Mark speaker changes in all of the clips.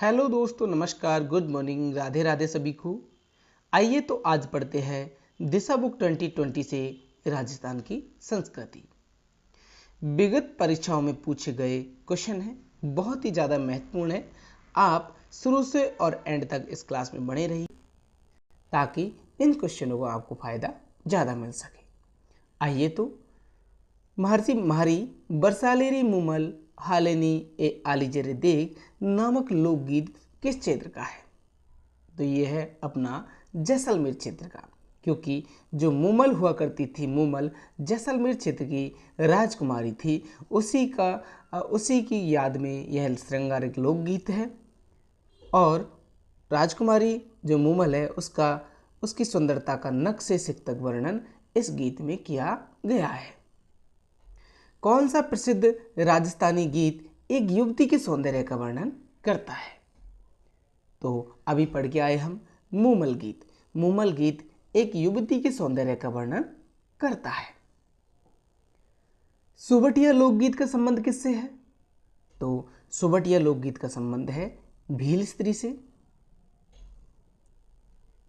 Speaker 1: Hello दोस्तों, नमस्कार, good morning, Radhe Radhe सभी को। आइए तो आज पढ़ते हैं दिशा बुक 2020 से राजस्थान की संस्कृति। विगत परीक्षाओं में पूछे गए क्वेश्चन है, बहुत ही ज़्यादा महत्वपूर्ण है। आप शुरू से और एंड तक इस क्लास में बने रहिए ताकि इन क्वेश्चनों को आपको फायदा ज़्यादा मिल सके। आइए तो महर्षि महारी बरसालेरी मुमल हालेनी ए आलीजरे देख नामक लोकगीत किस क्षेत्र का है? तो ये है अपना जैसलमेर क्षेत्र का, क्योंकि जो मुमल हुआ करती थी, मुमल जैसलमेर क्षेत्र की राजकुमारी थी, उसी की याद में यह श्रृंगारिक लोकगीत है। और राजकुमारी जो मुमल है उसकी सुंदरता का नक्शे से तक वर्णन इस गीत में किया गया है। कौन सा प्रसिद्ध राजस्थानी गीत एक युवती के सौंदर्य का वर्णन करता है? तो अभी पढ़ के आए हम मुमल गीत। मुमल गीत एक युवती के सौंदर्य का वर्णन करता है। सुबटिया लोकगीत का संबंध किससे है? तो सुबटिया लोकगीत का संबंध है भील स्त्री से।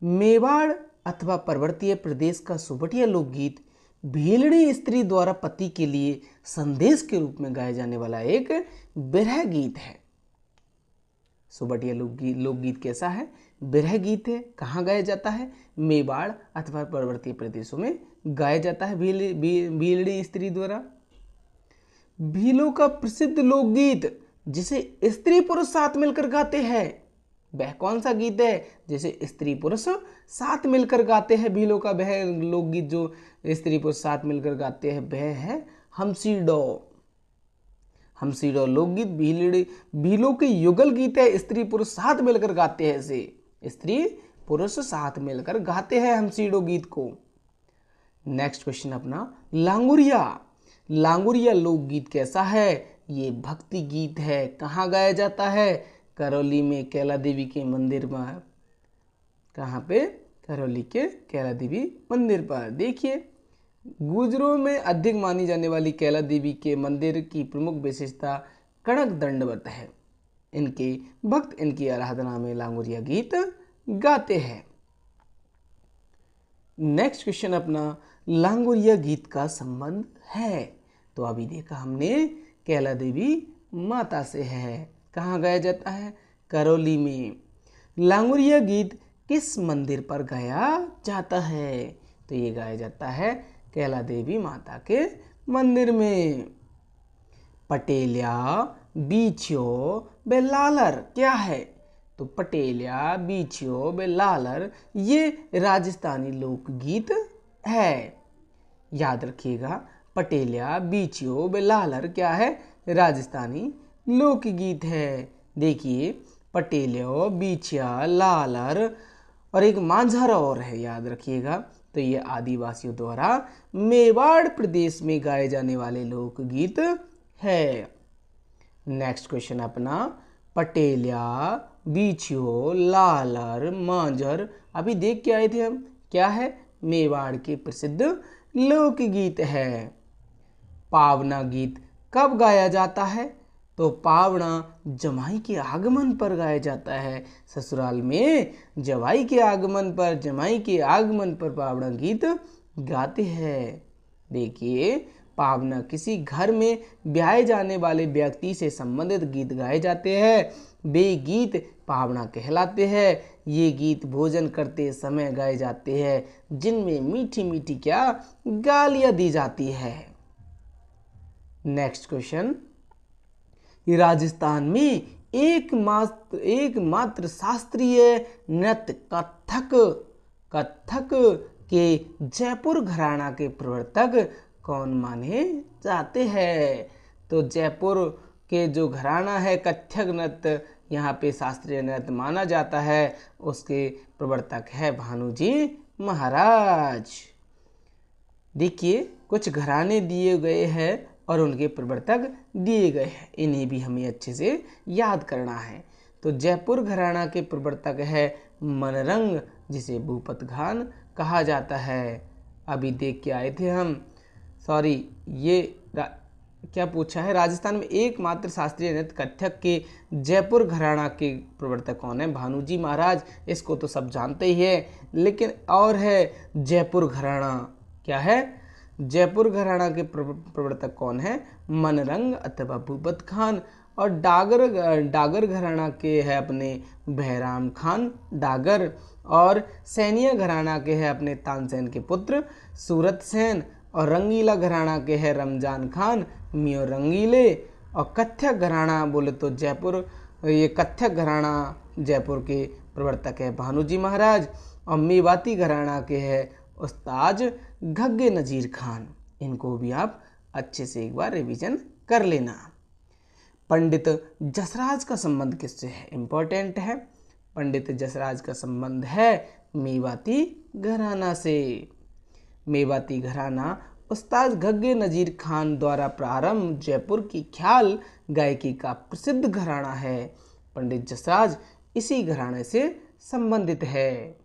Speaker 1: मेवाड़ अथवा पर्वतीय प्रदेश का सुबटिया लोकगीत भीलड़ी स्त्री द्वारा पति के लिए संदेश के रूप में गाया जाने वाला एक बिरह गीत है। सुबटिया लोकगीत कैसा है? बिरह गीत है। कहाँ गाया जाता है? मेवाड़ अथवा पर्वतीय प्रदेशों में गाया जाता है भीलड़ी स्त्री द्वारा। भीलों का प्रसिद्ध लोकगीत जिसे स्त्री पुरुष साथ मिलकर गाते हैं, वह कौन सा गीत है जिसे स्त्री पुरुष साथ मिलकर गाते हैं? भीलों का वह लोकगीत जो स्त्री पुरुष साथ मिलकर गाते हैं वह है हमसीडो। हमसीडो लोकगीत भीलों के युगल गीत है। स्त्री पुरुष साथ मिलकर गाते हैं, इसे स्त्री पुरुष साथ मिलकर गाते हैं हमसीडो गीत को। नेक्स्ट क्वेश्चन अपना लांगुरिया। लांगुरिया लोकगीत कैसा है? ये भक्ति गीत है। कहाँ गाया जाता है? करौली में कैला देवी के मंदिर में। कहाँ पे? करौली के कैला देवी मंदिर पर। देखिए, गुजरों में अधिक मानी जाने वाली कैला देवी के मंदिर की प्रमुख विशेषता कड़क दंडवत है। इनके भक्त इनकी आराधना में लांगुरिया गीत गाते हैं। नेक्स्ट क्वेश्चन अपना लांगुरिया गीत का संबंध है। तो अभी देखा हमने कैला देवी माता से है। कहाँ गाया जाता है? करौली में। लांगुरिया गीत किस मंदिर पर गाया जाता है? तो ये गाया जाता है कैला देवी माता के मंदिर में। पटेलिया, बीछियो बे लालर क्या है? तो पटेलिया, बीछियो बे लालर ये राजस्थानी लोकगीत है। याद रखिएगा, पटेलिया, बीछियो बे लालर क्या है? राजस्थानी लोकगीत है। देखिए, पटेलियो, बीछिया, लालर और एक मांझारा और है, याद रखिएगा। तो ये आदिवासियों द्वारा मेवाड़ प्रदेश में गाए जाने वाले लोकगीत है। नेक्स्ट क्वेश्चन अपना पटेलिया, बीछियो, लालर, मांझर अभी देख के आए थे हम। क्या है? मेवाड़ के प्रसिद्ध लोकगीत है। पावना गीत कब गाया जाता है? तो पावना जमाई के आगमन पर गाया जाता है। ससुराल में जमाई के आगमन पर पावना गीत गाते हैं। देखिए, पावना किसी घर में ब्याहे जाने वाले व्यक्ति से संबंधित गीत गाए जाते हैं, वे गीत पावना कहलाते हैं। ये गीत भोजन करते समय गाए जाते हैं, जिनमें मीठी मीठी क्या गालियां दी जाती है। नेक्स्ट क्वेश्चन, राजस्थान में एकमात्र शास्त्रीय नृत्य कथक के जयपुर घराना के प्रवर्तक कौन माने जाते हैं? तो जयपुर के जो घराना है कथक नृत्य, यहाँ पे शास्त्रीय नृत्य माना जाता है, उसके प्रवर्तक है भानुजी महाराज। देखिए, कुछ घराने दिए गए हैं और उनके प्रवर्तक दिए गए हैं, इन्हें भी हमें अच्छे से याद करना है। तो जयपुर घराना के प्रवर्तक है मनरंग, जिसे भूपत खान कहा जाता है। अभी देख के आए थे हम, क्या पूछा है, राजस्थान में एकमात्र शास्त्रीय नृत्य कथक के जयपुर घराना के प्रवर्तक कौन है? भानुजी महाराज। इसको तो सब जानते ही है, लेकिन और है जयपुर घराना। क्या है? जयपुर घराना के प्रवर्तक कौन है? मनरंग अथवा भूपत खान। और डागर घराना के है अपने बहराम खान डागर। और सैनिया घराना के है अपने तानसेन के पुत्र सूरत सेन। और रंगीला घराना के है रमजान खान मियों रंगीले। और कथक घराना बोले तो जयपुर, ये कथक घराना जयपुर के प्रवर्तक है भानुजी महाराज। और मेवाती घराना के है उस्ताद घग्गे नजीर खान। इनको भी आप अच्छे से एक बार रिवीजन कर लेना। पंडित जसराज का संबंध किससे है? इंपॉर्टेंट है। पंडित जसराज का संबंध है मेवाती घराना से। मेवाती घराना उस्ताद घग्गे नजीर खान द्वारा प्रारंभ जयपुर की ख्याल गायकी का प्रसिद्ध घराना है। पंडित जसराज इसी घराने से संबंधित है।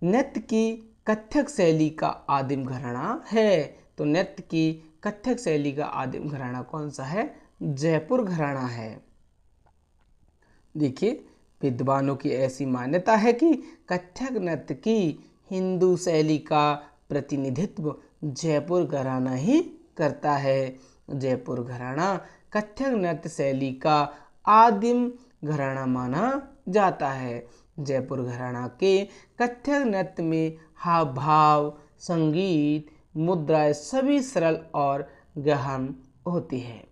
Speaker 1: नृत्य की कथक शैली का आदिम घराना है। तो नृत्य की कथक शैली का आदिम घराना कौन सा है? जयपुर घराना है। देखिए, विद्वानों की ऐसी मान्यता है कि कथक नृत्य की हिंदू शैली का प्रतिनिधित्व जयपुर घराना ही करता है। जयपुर घराना कथक नृत्य शैली का आदिम घराना माना जाता है। जयपुर घराना के कथक नृत्य में हाव भाव, संगीत, मुद्राएं सभी सरल और गहन होती है।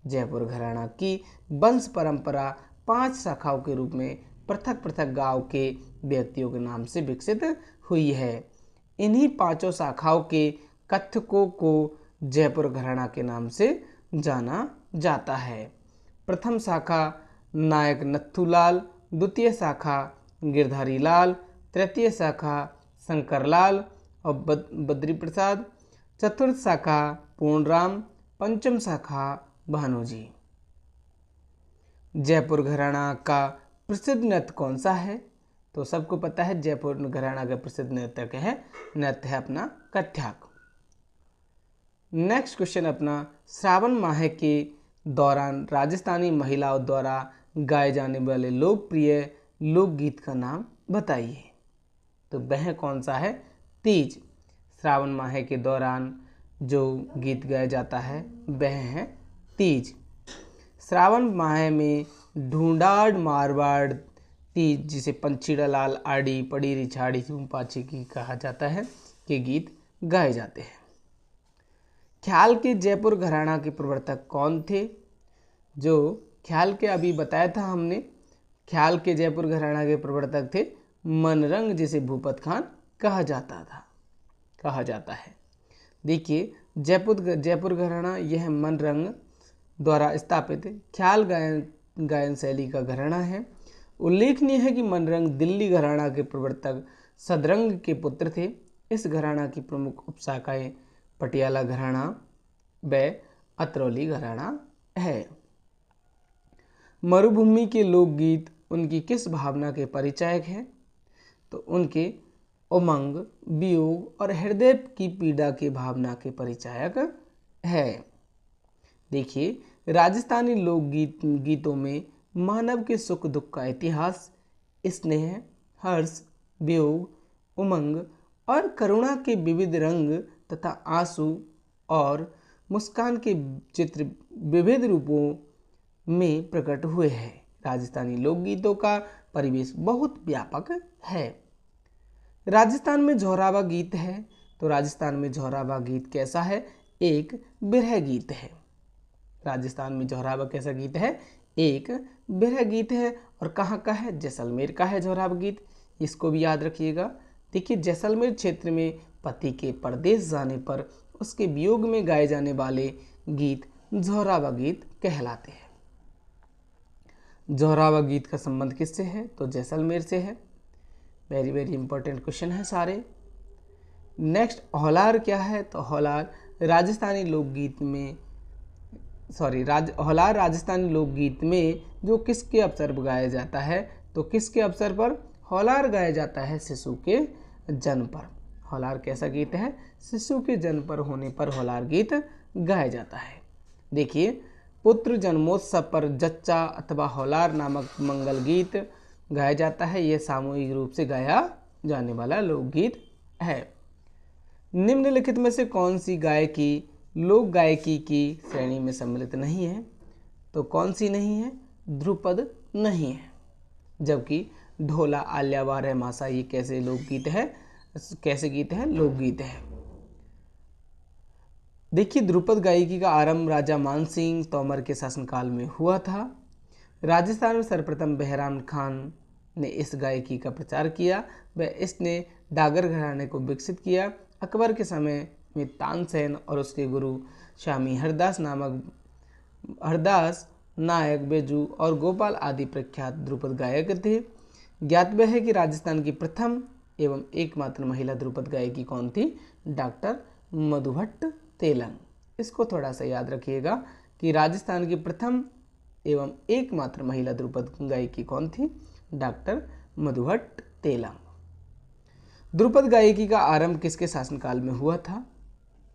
Speaker 1: जयपुर घराना की वंश परंपरा 5 शाखाओं के रूप में पृथक पृथक गांव के व्यक्तियों के नाम से विकसित हुई है। इन्हीं 5 शाखाओं के कथकों को जयपुर घराना के नाम से जाना जाता है। प्रथम शाखा नायक नथुलाल, द्वितीय शाखा गिरधारी लाल, तृतीय शाखा शंकरलाल और बद्री प्रसाद, चतुर्थ शाखा पूर्णराम, पंचम शाखा भानुजी। जयपुर घराना का प्रसिद्ध नृत्य कौन सा है? तो सबको पता है जयपुर घराना का प्रसिद्ध नृत्य है अपना कथक। नेक्स्ट क्वेश्चन अपना, श्रावण माह के दौरान राजस्थानी महिलाओं द्वारा गाए जाने वाले लोकप्रिय लोकगीत का नाम बताइए। तो वह कौन सा है? तीज। श्रावण माह के दौरान जो गीत गाया जाता है वह है तीज। श्रावण माह में ढूंढाड़ मारवाड़ तीज, जिसे पंछीड़ा लाल आड़ी पड़ी रिछाड़ी पाछी की कहा जाता है, के गीत गाए जाते हैं। ख्याल के जयपुर घराना के प्रवर्तक कौन थे? जो ख्याल के अभी बताया था हमने, ख्याल के जयपुर घराना के प्रवर्तक थे मनरंग, जिसे भूपत खान कहा जाता है। देखिए, जयपुर घराना यह मनरंग द्वारा स्थापित ख्याल गायन शैली का घराना है। उल्लेखनीय है कि मनरंग दिल्ली घराना के प्रवर्तक सदरंग के पुत्र थे। इस घराना की प्रमुख उपशाखाएं पटियाला घराना व अतरौली घराना है। मरुभूमि के लोकगीत उनकी किस भावना के परिचायक हैं? तो उनके उमंग, वियोग और हृदय की पीड़ा की भावना के परिचायक है। देखिए, राजस्थानी गीतों में मानव के सुख दुख का इतिहास, स्नेह, हर्ष, वियोग, उमंग और करुणा के विविध रंग तथा आंसू और मुस्कान के चित्र विविध रूपों में प्रकट हुए हैं। राजस्थानी लोकगीतों का परिवेश बहुत व्यापक है। राजस्थान में झोरावा गीत है। तो राजस्थान में झोरावा गीत कैसा है? एक बिरह गीत है। राजस्थान में झोरावा कैसा गीत है? एक बिरह गीत है। और कहाँ का है? जैसलमेर का है झोरावा गीत। इसको भी याद रखिएगा। देखिए, जैसलमेर क्षेत्र में पति के परदेश जाने पर उसके वियोग में गाए जाने वाले गीत झोरावा गीत कहलाते हैं। झोरावा गीत का संबंध किससे है? तो जैसलमेर से है। वेरी वेरी इंपॉर्टेंट क्वेश्चन है सारे। नेक्स्ट, होलार क्या है? तो होलार राजस्थानी लोकगीत में होलार राजस्थानी लोकगीत में जो किसके अवसर पर गाया जाता है? तो किसके अवसर पर होलार गाया जाता है? शिशु के जन्म पर। होलार कैसा गीत है? शिशु के जन्म पर होने पर होलार गीत गाया जाता है। देखिए, पुत्र जन्मोत्सव पर जच्चा अथवा होलार नामक मंगल गीत गाया जाता है। यह सामूहिक रूप से गाया जाने वाला लोकगीत है। निम्नलिखित में से कौन सी गायकी लोक गायकी की श्रेणी में सम्मिलित नहीं है? तो कौन सी नहीं है? ध्रुपद नहीं है। जबकि ढोला, आल्या वाह मासा ये कैसे लोकगीत है? कैसे गीत है? लोकगीत है। देखिए, ध्रुपद गायकी का आरंभ राजा मानसिंह तोमर के शासनकाल में हुआ था। राजस्थान में सर्वप्रथम बहराम खान ने इस गायकी का प्रचार किया व इसने डागर घराने को विकसित किया। अकबर के समय में तानसेन और उसके गुरु स्वामी हरदास नायक बेजू और गोपाल आदि प्रख्यात ध्रुपद गायक थे। ज्ञातव्य है कि राजस्थान की प्रथम एवं एकमात्र महिला ध्रुपद गायकी कौन थी? डॉक्टर मधुभट्ट तेलंग। इसको थोड़ा सा याद रखिएगा कि राजस्थान की प्रथम एवं एकमात्र महिला ध्रुपद गायकी कौन थी? डॉक्टर मधुभट्ट तेलंग। ध्रुपद गायकी का आरंभ किसके शासनकाल में हुआ था?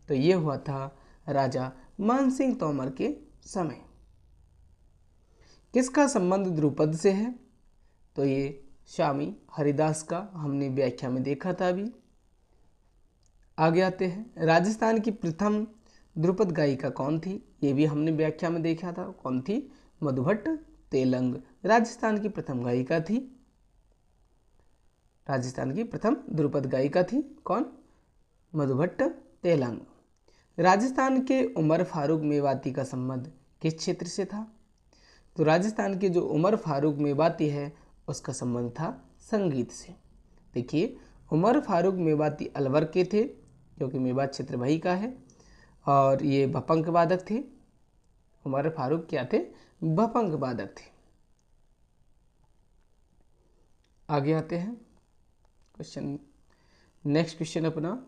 Speaker 1: तो ये हुआ था राजा मानसिंह तोमर के समय। किसका संबंध ध्रुपद से है? तो ये स्वामी हरिदास का हमने व्याख्या में देखा था अभी। आगे आते हैं, राजस्थान की प्रथम ध्रुपद गायिका कौन थी? ये भी हमने व्याख्या में देखा था। कौन थी? मधुभट्ट तेलंग राजस्थान की प्रथम गायिका थी। राजस्थान की प्रथम ध्रुपद गायिका थी कौन? मधुभट्ट तेलंग। राजस्थान के उमर फारूक मेवाती का संबंध किस क्षेत्र से था? तो राजस्थान के जो उमर फारूक मेवाती है उसका संबंध था संगीत से। देखिए, उमर फारूक मेवाती अलवर के थे, जो कि मेवात क्षेत्र वही का है, और ये भपंक वादक थे। उमर फारूक क्या थे? भपंक वादक थे। आगे आते हैं क्वेश्चन। नेक्स्ट क्वेश्चन अपना,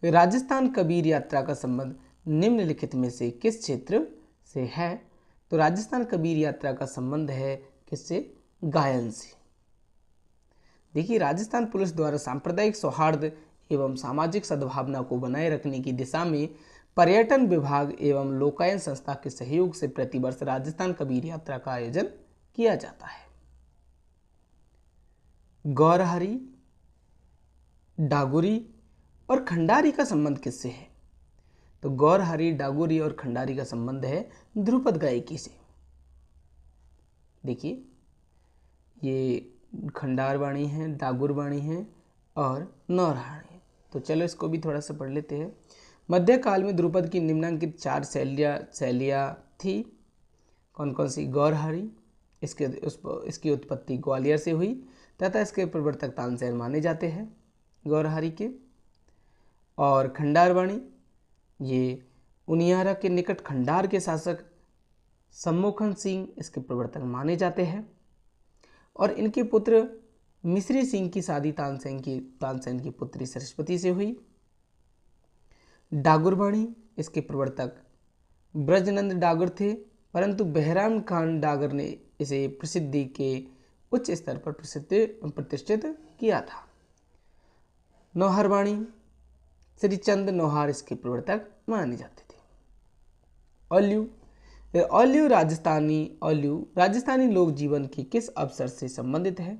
Speaker 1: राजस्थान कबीर यात्रा का संबंध निम्नलिखित में से किस क्षेत्र से है? तो राजस्थान कबीर यात्रा का संबंध है किससे? गायन से। देखिए, राजस्थान पुलिस द्वारा सांप्रदायिक सौहार्द एवं सामाजिक सद्भावना को बनाए रखने की दिशा में पर्यटन विभाग एवं लोकायन संस्था के सहयोग से प्रतिवर्ष राजस्थान कबीर यात्रा का आयोजन किया जाता है। गौरहरी, डागुरी और खंडारी का संबंध किससे है? तो गौरहरी, डागुरी और खंडारी का संबंध है ध्रुपद गायकी से। देखिए, ये खंडार वाणी है, डागुर वाणी है और नौरहाणी है। तो चलो इसको भी थोड़ा सा पढ़ लेते हैं। मध्यकाल में ध्रुपद की निम्नांकित 4 शैलियाँ थी। कौन कौन सी? गौरहरी, इसकी उत्पत्ति ग्वालियर से हुई तथा इसके प्रवर्तक तानसेन माने जाते हैं गौरहरी के। और खंडारवाणी, ये उनियारा के निकट खंडार के शासक सम्मुखन सिंह इसके प्रवर्तक माने जाते हैं। और इनके पुत्र मिश्री सिंह की शादी तानसेन की पुत्री सरस्वती से हुई। डागुरवाणी, इसके प्रवर्तक ब्रजनंद डागर थे, परंतु बहराम खान डागर ने इसे प्रसिद्धि के उच्च स्तर पर प्रतिष्ठित किया था। नौहरवाणी, श्रीचंद नौहार इसके प्रवर्तक माने जाते थे। औल्यू राजस्थानी लोक जीवन के किस अवसर से संबंधित है?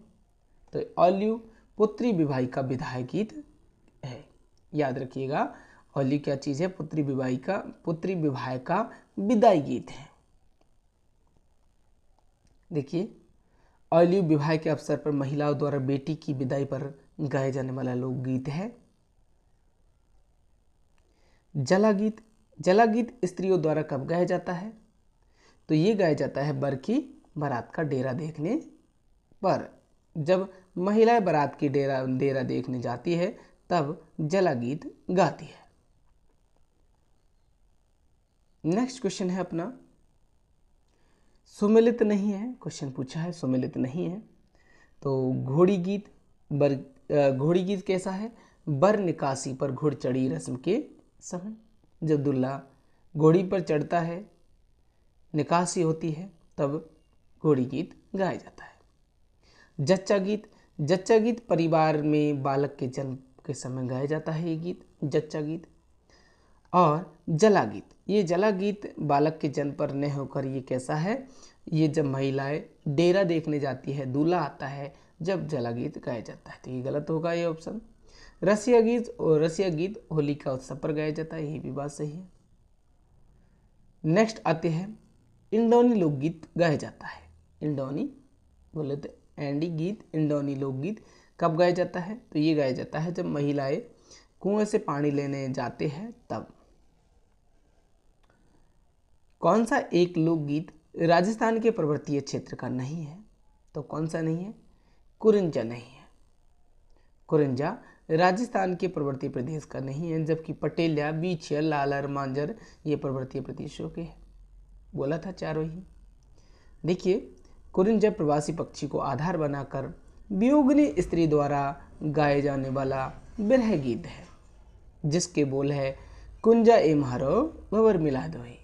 Speaker 1: तो औल्यू पुत्री विवाही का विदाई गीत है। याद रखिएगा, औल्यू क्या चीज है? पुत्री विवाह का विदाई गीत है। देखिए, औल्यू विवाह के अवसर पर महिलाओं द्वारा बेटी की विदाई पर गाया जाने वाला लोकगीत है। जला गीत स्त्रियों द्वारा कब गाया जाता है? तो ये गाया जाता है बर की बारात का डेरा देखने पर। जब महिलाएं बारात की डेरा देखने जाती है तब जला गीत गाती है। नेक्स्ट क्वेश्चन है अपना, सुमिलित नहीं है। क्वेश्चन पूछा है, सुमिलित नहीं है। तो घोड़ी गीत कैसा है? बर निकासी पर घुड़चढ़ी रस्म के समय जब दूल्हा घोड़ी पर चढ़ता है, निकासी होती है, तब घोड़ी गीत गाया जाता है। जच्चा गीत परिवार में बालक के जन्म के समय गाया जाता है। ये गीत जच्चा गीत। और जला गीत, ये जला गीत बालक के जन्म पर न होकर ये कैसा है, ये जब महिलाएं डेरा देखने जाती है, दूल्हा आता है, जब जला गीत गाया जाता है, तो ये गलत होगा ये ऑप्शन। रसिया गीत होली का उत्सव पर गाया जाता है, ये भी बात सही है। नेक्स्ट आते हैं, इंडोनी लोकगीत गाया जाता है। इंडोनी बोले तो एंडी गीत, इंडोनी लोकगीत कब गाया जाता है, तो ये गाया जाता है जब महिलाएं कुएं से पानी लेने जाते हैं तब। कौन सा एक लोकगीत राजस्थान के पर्वतीय क्षेत्र का नहीं है, तो कौन सा नहीं है, कुरिंजा नहीं है। कुरिंजा राजस्थान के पर्वतीय प्रदेश का नहीं है, जबकि पटेलिया, बीछिया, लालर, मांजर ये पर्वतीय प्रदेशों के हैं। बोला था चारों ही। देखिए, कुरिंजा प्रवासी पक्षी को आधार बनाकर वियोगिनी स्त्री द्वारा गाए जाने वाला विरह गीत है, जिसके बोल है कुंजा ए म्हारो भंवर मिला दोई।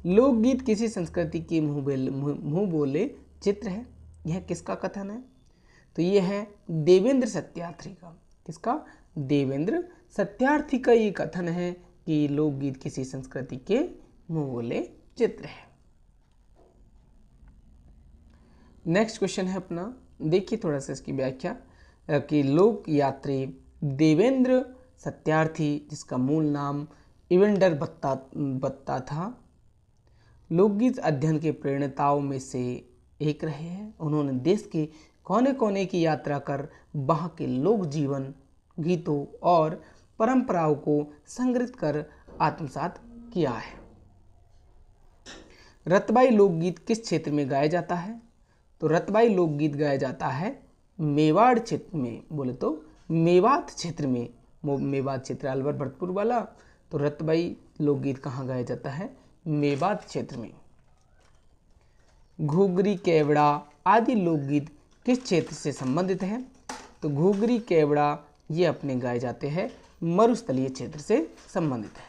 Speaker 1: लोकगीत किसी संस्कृति के मुंह बोले चित्र है, यह किसका कथन है, तो यह है देवेंद्र सत्यार्थी का। किसका, देवेंद्र सत्यार्थी का ये कथन है कि लोकगीत किसी संस्कृति के मुंह बोले चित्र है। नेक्स्ट क्वेश्चन है अपना, देखिए थोड़ा सा इसकी व्याख्या कि लोक यात्री देवेंद्र सत्यार्थी, जिसका मूल नाम इवेंडर बत्ता था, लोकगीत अध्ययन के प्रेरणाताओं में से एक रहे हैं। उन्होंने देश के कोने कोने की यात्रा कर वहाँ के लोक जीवन, गीतों और परंपराओं को संग्रहित कर आत्मसात किया है। रतबाई लोकगीत किस क्षेत्र में गाया जाता है, तो रतबाई लोकगीत गाया जाता है मेवाड़ क्षेत्र में। बोले तो मेवात क्षेत्र में, मेवात क्षेत्र अलवर भरतपुर वाला, तो रतबाई लोकगीत कहाँ गाया जाता है, मेवात क्षेत्र में। घुघरी, केवड़ा आदि लोकगीत किस क्षेत्र से संबंधित हैं, तो घुघरी, केवड़ा ये अपने गाए जाते हैं मरुस्थलीय क्षेत्र से संबंधित है।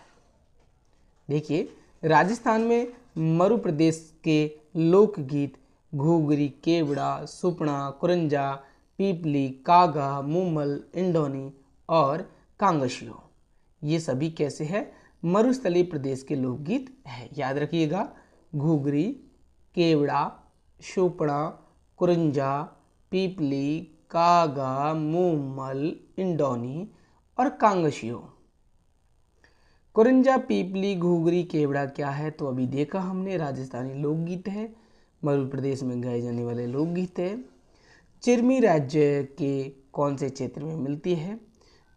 Speaker 1: देखिए, राजस्थान में मरु प्रदेश के लोकगीत घुघरी, केवड़ा, सुपना, कुरंजा, पीपली, कागा, मूमल, इंडोनी और कांगशियो, ये सभी कैसे हैं, मरुस्थलीय प्रदेश के लोकगीत है। याद रखिएगा, घुघरी, केवड़ा, सुपना, कुरंजा, पीपली, कागा, मूमल, इंडोनी और कांगशियो। कुरंजा, पीपली, घुघरी, केवड़ा क्या है, तो अभी देखा हमने, राजस्थानी लोकगीत है, मध्य प्रदेश में गाए जाने वाले लोकगीत है। चिरमी राज्य के कौन से क्षेत्र में मिलती है,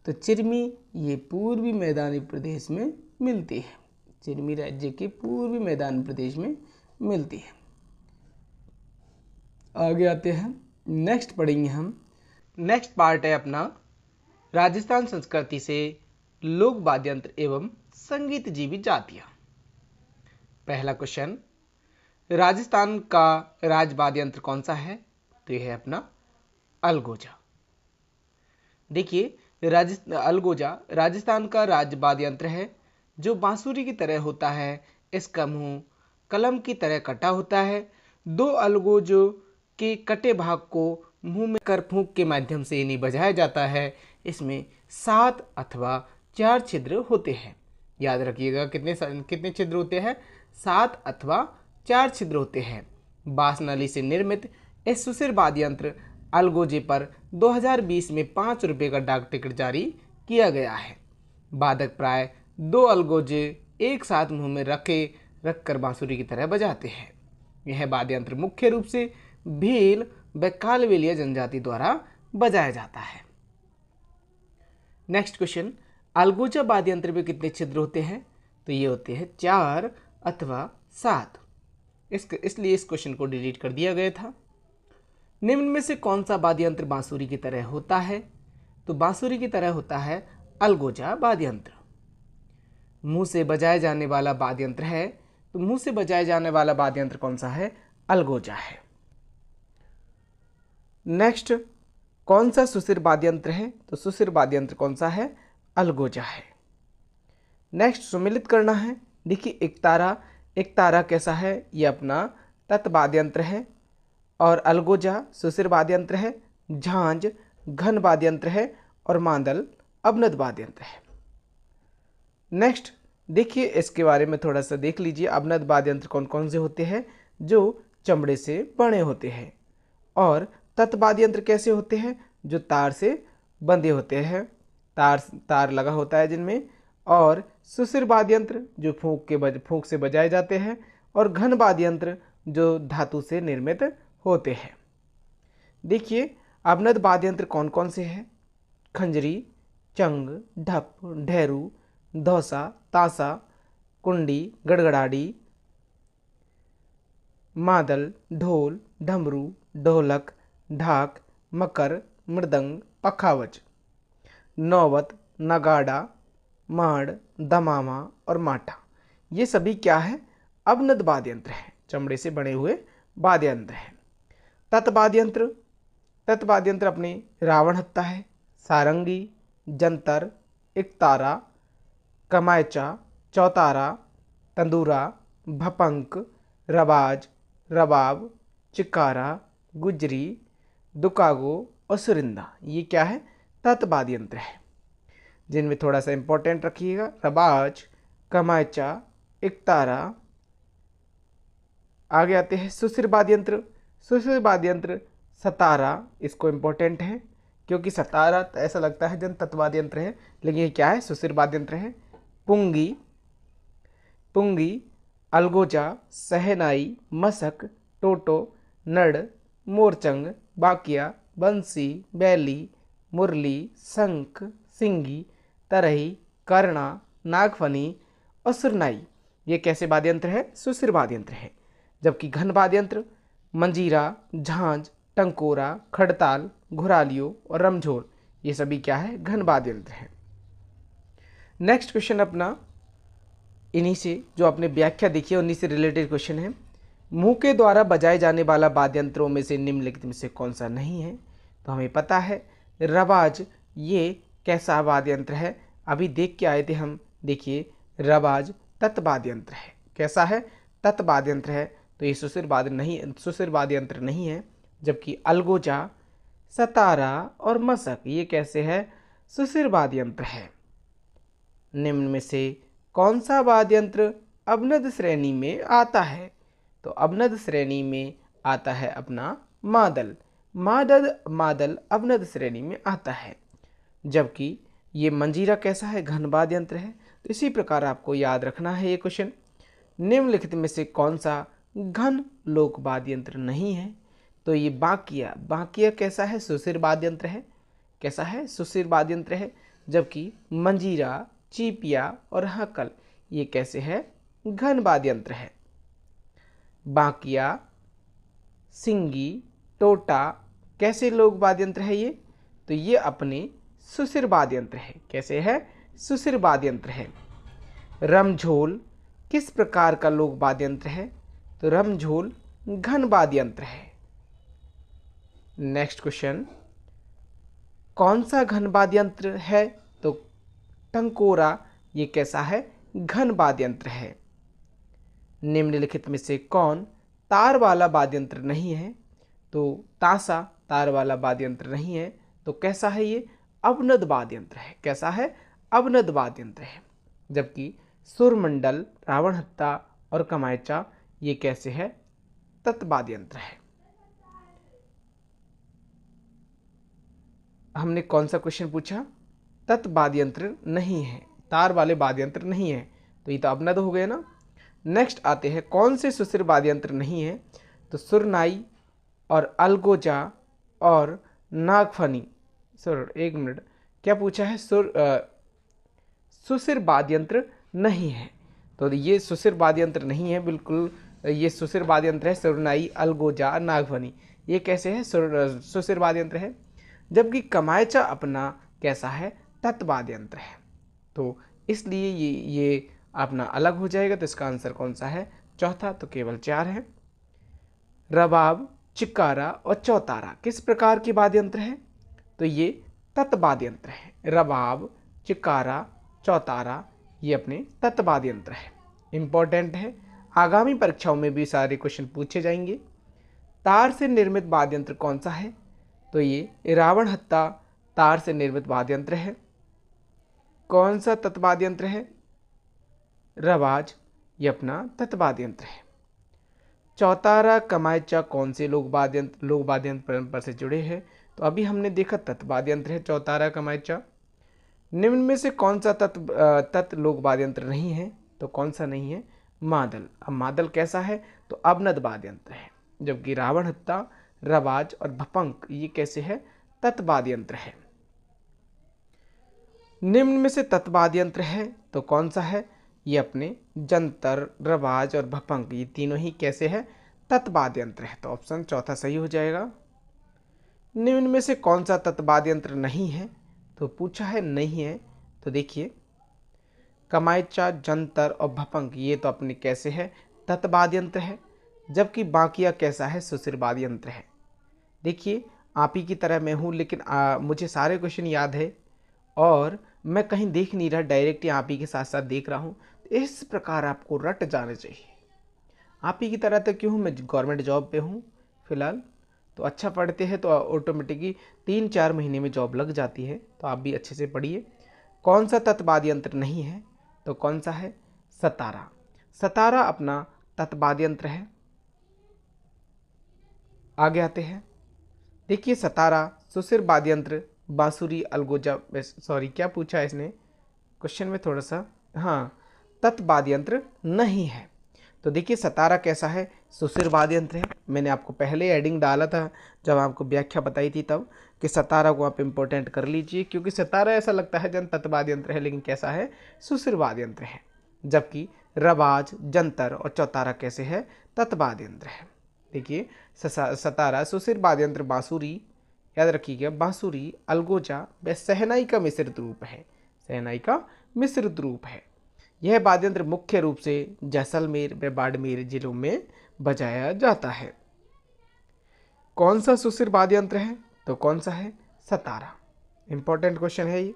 Speaker 1: तो चिरमी ये पूर्वी मैदानी प्रदेश में मिलती है। चिरमी राज्य के पूर्वी मैदानी प्रदेश में मिलती है। आगे आते हैं, नेक्स्ट पढ़ेंगे हम। नेक्स्ट पार्ट है अपना राजस्थान संस्कृति से लोक वाद्यंत्र एवं संगीत जीवी जातियां। पहला क्वेश्चन, राजस्थान का राज वाद्यंत्र कौन सा है, तो यह है अपना अलगोजा। देखिए, अलगोजा राजस्थान का राज वाद्यंत्र है, जो बांसुरी की तरह होता है। इसका मुंह कलम की तरह कटा होता है। दो अलगोजों के कटे भाग को मुंह में कर फूंक के माध्यम से इन्हें बजाया जाता है। इसमें 7 अथवा 4 छिद्र होते हैं। याद रखिएगा, कितने छिद्र होते हैं, 7 अथवा 4 छिद्र होते हैं। बांस नली से निर्मित इस सुशिर वाद्यंत्र अलगोजे पर 2020 में 5 रुपये का डाक टिकट जारी किया गया है। वादक प्राय 2 अलगोजे एक साथ मुंह में रखकर बांसुरी की तरह बजाते हैं। यह वाद्यंत्र मुख्य रूप से भील व कालवेलिया जनजाति द्वारा बजाया जाता है। नेक्स्ट क्वेश्चन, अलगोजा वाद्यंत्र में कितने छिद्र होते हैं, तो ये होते हैं 4 अथवा 7। इसलिए इस क्वेश्चन को डिलीट कर दिया गया था। निम्न में से कौन सा वाद्यंत्र बांसुरी की तरह होता है, तो बांसुरी की तरह होता है अलगोजा वाद्यंत्र। मुंह से बजाया जाने वाला वाद्यंत्र है, तो मुंह से बजाया जाने वाला वाद्यंत्र कौन सा है, अलगोजा है। नेक्स्ट, कौन सा सुशिर वाद्यंत्र है, तो सुशिर वाद्यंत्र कौन सा है, अलगोजा है। नेक्स्ट, सुमिलित करना है। देखिए, एक तारा कैसा है, ये अपना तत् वाद्यंत्र है, और अलगोजा सुशिर वाद्यंत्र है, झांझ घन वाद्यंत्र है, और मांदल अवनद वाद्यंत्र है। नेक्स्ट देखिए, इसके बारे में थोड़ा सा देख लीजिए। अवनद वाद्य यंत्र कौन कौन से होते हैं? जो चमड़े से बने होते हैं। और तत् वाद्य यंत्र कैसे होते हैं? जो तार से बंधे होते हैं, तार लगा होता है जिनमें। और सुशिर वाद्य यंत्र जो फूंक से बजाए जाते हैं। और घन वाद्य यंत्र जो धातु से निर्मित होते हैं। देखिए, अवनद वाद्य यंत्र कौन कौन से हैं? खंजरी, चंग, ढप, ढेरू, धौसा, तासा, कुंडी, गड़गड़ाड़ी, मादल, ढोल, डमरू, ढोलक, ढाक, मकर, मृदंग, पखावज, नौवत, नगाड़ा, माड़, दमामा और माठा। ये सभी क्या है? अवनद वाद्य यंत्र हैं, चमड़े से बने हुए वाद्य यंत्र हैं। तत् वाद्य यंत्र अपने रावण हत्ता है, सारंगी, जंतर, एकतारा, कमायचा, चौतारा, तंदूरा, भपंक, रबाज, रबाब, चिकारा, गुजरी, दुकागो और सुरिंदा। ये क्या है? तत् वाद्य यंत्र है, जिनमें थोड़ा सा इंपॉर्टेंट रखिएगा। रबाज, कमायचा, एकतारा। आगे आते हैं सुशिर वाद्य यंत्र। सुशिर वाद्य यंत्र सतारा, इसको इंपॉर्टेंट है क्योंकि सतारा ऐसा लगता है जन तत् वाद्य यंत्र है, लेकिन ये क्या है? सुशिर वाद्य यंत्र है। पुंगी, अलगोजा, सहनाई, मसक, टोटो, नड़, मोरचंग, बाकिया, बंसी, बैली, मुरली, शंख, सिंगी, तरही, कर्णा, नागफनी और सुरनाई। ये कैसे वाद्य यंत्र है? सुशिर वाद्य यंत्र है। जबकि घन वाद्य यंत्र मंजीरा, झांझ, टंकोरा, खड़ताल, घुरालियो और रमझोल, ये सभी क्या है? घन वाद्य यंत्र है। नेक्स्ट क्वेश्चन अपना इन्हीं से, जो आपने व्याख्या देखी है उन्हीं से रिलेटेड क्वेश्चन है। मुंह के द्वारा बजाए जाने वाला वाद्य यंत्रों में से निम्नलिखित में से कौन सा नहीं है? तो हमें पता है रबाज, ये कैसा वाद्य यंत्र है? अभी देख के आए थे हम। देखिए, रबाज तत् वाद्य यंत्र है। कैसा है? तत् वाद्य यंत्र है। तो ये सुशिर वाद्य यंत्र नहीं है। जबकि अलगोजा, सतारा और मसक, ये कैसे है? सुशिर वाद्य यंत्र है। निम्न में से कौन सा वाद्य यंत्र अवनद श्रेणी में आता है? तो अवनद श्रेणी में आता है अपना मादल। मादल अवनद श्रेणी में आता है। जबकि ये मंजीरा कैसा है? घन वाद्य यंत्र है। तो इसी प्रकार आपको याद रखना है ये क्वेश्चन। निम्नलिखित में से कौन सा घन लोक वाद्य यंत्र नहीं है? तो ये बाकिया कैसा है? सुशिर वाद्य यंत्र है। कैसा है? सुशिर वाद्य यंत्र है। जबकि मंजीरा, चीपिया और हकल, ये कैसे है? घन वाद्य यंत्र है। बाकिया, सिंगी, टोटा कैसे लोक वाद्य यंत्र है ये? तो ये अपने सुशिर वाद्य यंत्र है। कैसे है? सुशिर वाद्य यंत्र है। रमझोल किस प्रकार का लोक वाद्य यंत्र है? तो रमझोल घन वाद्य यंत्र है। नेक्स्ट क्वेश्चन, कौन सा घन वाद्य यंत्र है? तो टंकोरा, ये कैसा है? घन वाद्य यंत्र है। निम्नलिखित में से कौन तार वाला वाद्य यंत्र नहीं है? तो तासा तार वाला वाद्य यंत्र नहीं है। तो कैसा है ये? अवनद वाद्य यंत्र है। कैसा है? अवनद वाद्य यंत्र है। जबकि सुरमंडल, रावण हत्ता और कमायचा, ये कैसे है? तत् वाद्य यंत्र है। हमने कौन सा क्वेश्चन पूछा? तत् वाद्य यंत्र नहीं है, तार वाले वाद्य यंत्र नहीं है। तो ये तो अवनद हो गए ना। नेक्स्ट आते हैं, कौन से सुशिर वाद्य यंत्र नहीं है? तो सुरनाई और अलगोजा और नागफनी। एक मिनट, क्या पूछा है? सुशिर वाद्य यंत्र नहीं है। तो ये सुशिर वाद्य यंत्र नहीं है, बिल्कुल ये सुशिर वाद्य यंत्र है। सुरनाई, अलगोजा, नागफनी, ये कैसे है? सुशिर वाद्य यंत्र है। जबकि कमायचा अपना कैसा है? तत् वाद्य यंत्र है। तो इसलिए ये अपना अलग हो जाएगा। तो इसका आंसर कौन सा है? चौथा। तो केवल 4 है। रबाब, चिकारा और चौतारा किस प्रकार के वाद्य यंत्र है? तो ये तत् वाद्य यंत्र है। रबाब, चिकारा, चौतारा, ये अपने तत् वाद्य यंत्र है। इंपॉर्टेंट है, आगामी परीक्षाओं में भी सारे क्वेश्चन पूछे जाएंगे। तार से निर्मित वाद्य यंत्र कौन सा है? तो ये रावण हत्ता तार से निर्मित वाद्य यंत्र है। कौन सा तत् वाद्य यंत्र है? रवाज ये अपना तत्वाद्य यंत्र है। चौतारा कमायचा कौन से लोक वाद्य यंत्र परंपरा से जुड़े हैं? तो अभी हमने देखा तत्वाद्य यंत्र है चौतारा कमायचा। निम्न में से कौन सा तत् लोक वाद्य यंत्र नहीं है? तो कौन सा नहीं है? मादल। अब मादल कैसा है? तो अवनद वाद्य यंत्र है। जबकि रावण हत्ता, रवाज और भपंक ये कैसे है? तत्वाद्य यंत्र है। निम्न में से तत्वाद्य यंत्र है तो कौन सा है? ये अपने जंतर, रवाज और भपंक ये तीनों ही कैसे है? तत्वाद्य यंत्र है। तो ऑप्शन चौथा सही हो जाएगा। निम्न में से कौन सा तत्वाद्य यंत्र नहीं है? तो पूछा है नहीं है, तो देखिए कमायचा, जंतर और भपंक ये तो अपने कैसे है? तत्वाद्य यंत्र है। जबकि बाकिया कैसा है? सुशिर वाद्य यंत्र है। देखिए आप ही की तरह मैं हूँ, लेकिन मुझे सारे क्वेश्चन याद है और मैं कहीं देख नहीं रहा, डायरेक्ट आप ही के साथ साथ देख रहा हूँ। तो इस प्रकार आपको रट जाना चाहिए। आप ही की तरह तो क्यों हूँ, मैं गवर्नमेंट जॉब पे हूँ फिलहाल, तो अच्छा पढ़ते हैं तो ऑटोमेटिकली 3-4 महीने में जॉब लग जाती है। तो आप भी अच्छे से पढ़िए। कौन सा तत्वाद्य यंत्र नहीं है? तो कौन सा है? सतारा। सतारा अपना तत्वाद्य यंत्र है। आगे आते हैं। देखिए सतारा, सुशिर वाद्य यंत्र, बांसुरी, अलगोजा, सॉरी क्या पूछा है इसने क्वेश्चन में थोड़ा सा, हाँ तत्वाद्य यंत्र नहीं है। तो देखिए सतारा कैसा है? सुशिर वाद्य यंत्र है। मैंने आपको पहले एडिंग डाला था जब आपको व्याख्या बताई थी तब, कि सतारा को आप इंपॉर्टेंट कर लीजिए, क्योंकि सतारा ऐसा लगता है जन तत्वाद्य यंत्र है, लेकिन कैसा है? सुशिर वाद्य यंत्र है। जबकि रवाज, जंतर और चौतारा कैसे है? तत्वाद्य यंत्र है। देखिए सतारा, सुशिर वाद्य यंत्र, बांसुरी, याद रखिएगा बांसुरी, अलगोजा व शहनाई का मिश्रित रूप है। शहनाई का मिश्रित रूप है। यह वाद्य यंत्र मुख्य रूप से जैसलमेर व बाड़मेर जिलों में बजाया जाता है। कौन सा सुशिर वाद्य यंत्र है? तो कौन सा है? सतारा। इंपॉर्टेंट क्वेश्चन है ये।